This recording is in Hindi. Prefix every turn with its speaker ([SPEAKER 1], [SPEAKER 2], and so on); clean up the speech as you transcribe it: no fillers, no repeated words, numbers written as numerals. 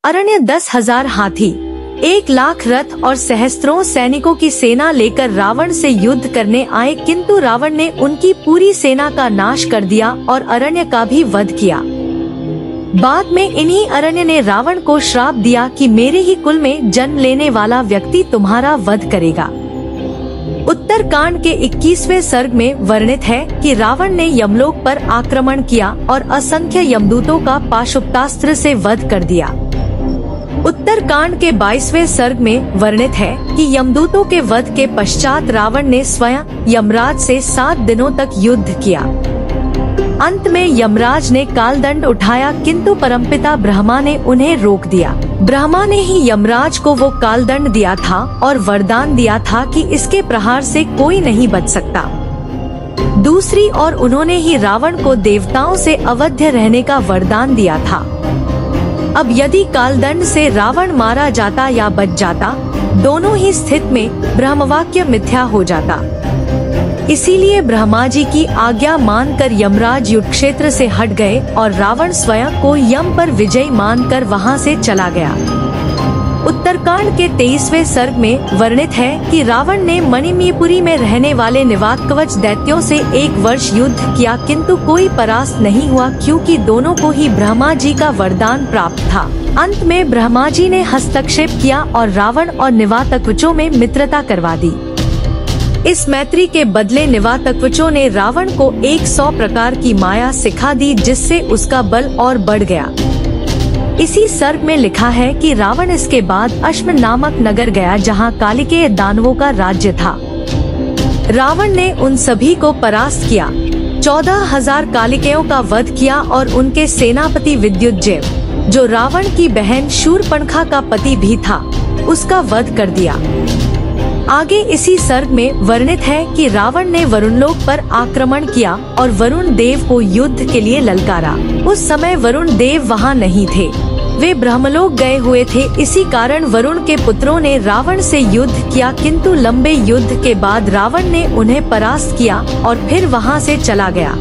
[SPEAKER 1] अरण्य 10,000 हाथी, 1,00,000 रथ और सहस्त्रों सैनिकों की सेना लेकर रावण से युद्ध करने आए, किंतु रावण ने उनकी पूरी सेना का नाश कर दिया और अरण्य का भी वध किया। बाद में इन्हीं अरण्य ने रावण को श्राप दिया कि मेरे ही कुल में जन्म लेने वाला व्यक्ति तुम्हारा वध करेगा। उत्तरकांड के 21वें सर्ग में वर्णित है कि रावण ने यमलोक पर आक्रमण किया और असंख्य यमदूतों का पाशुपतास्त्र से वध कर दिया। उत्तरकांड के 22वें सर्ग में वर्णित है कि यमदूतों के वध के पश्चात रावण ने स्वयं यमराज से 7 दिनों तक युद्ध किया। अंत में यमराज ने कालदंड उठाया, किंतु परमपिता ब्रह्मा ने उन्हें रोक दिया। ब्रह्मा ने ही यमराज को वो कालदंड दिया था और वरदान दिया था कि इसके प्रहार से कोई नहीं बच सकता। दूसरी ओर उन्होंने ही रावण को देवताओं से अवध्य रहने का वरदान दिया था। अब यदि कालदंड से रावण मारा जाता या बच जाता, दोनों ही स्थिति में ब्रह्मवाक्य मिथ्या हो जाता। इसीलिए ब्रह्मा जी की आज्ञा मानकर यमराज युद्ध क्षेत्र से हट गए और रावण स्वयं को यम पर विजयी मानकर वहां से चला गया। उत्तरकांड के 23वें सर्ग में वर्णित है कि रावण ने मणिमयपुरी में रहने वाले निवातकवच दैत्यों से 1 वर्ष युद्ध किया, किंतु कोई परास्त नहीं हुआ, क्योंकि दोनों को ही ब्रह्मा जी का वरदान प्राप्त था। अंत में ब्रह्मा जी ने हस्तक्षेप किया और रावण और निवातकवचों में मित्रता करवा दी। इस मैत्री के बदले निवातकवचों ने रावण को 100 प्रकार की माया सिखा दी, जिससे उसका बल और बढ़ गया। इसी सर्ग में लिखा है कि रावण इसके बाद अश्म नामक नगर गया, जहां कालिकेय दानवों का राज्य था। रावण ने उन सभी को परास्त किया, 14,000 कालिकेयों का वध किया और उनके सेनापति विद्युज्जेय, जो रावण की बहन शूर्पणखा का पति भी था, उसका वध कर दिया। आगे इसी सर्ग में वर्णित है कि रावण ने वरुणलोक पर आक्रमण किया और वरुण देव को युद्ध के लिए ललकारा। उस समय वरुण देव वहां नहीं थे, वे ब्रह्मलोक गए हुए थे। इसी कारण वरुण के पुत्रों ने रावण से युद्ध किया, किंतु लंबे युद्ध के बाद रावण ने उन्हें परास्त किया और फिर वहां से चला गया।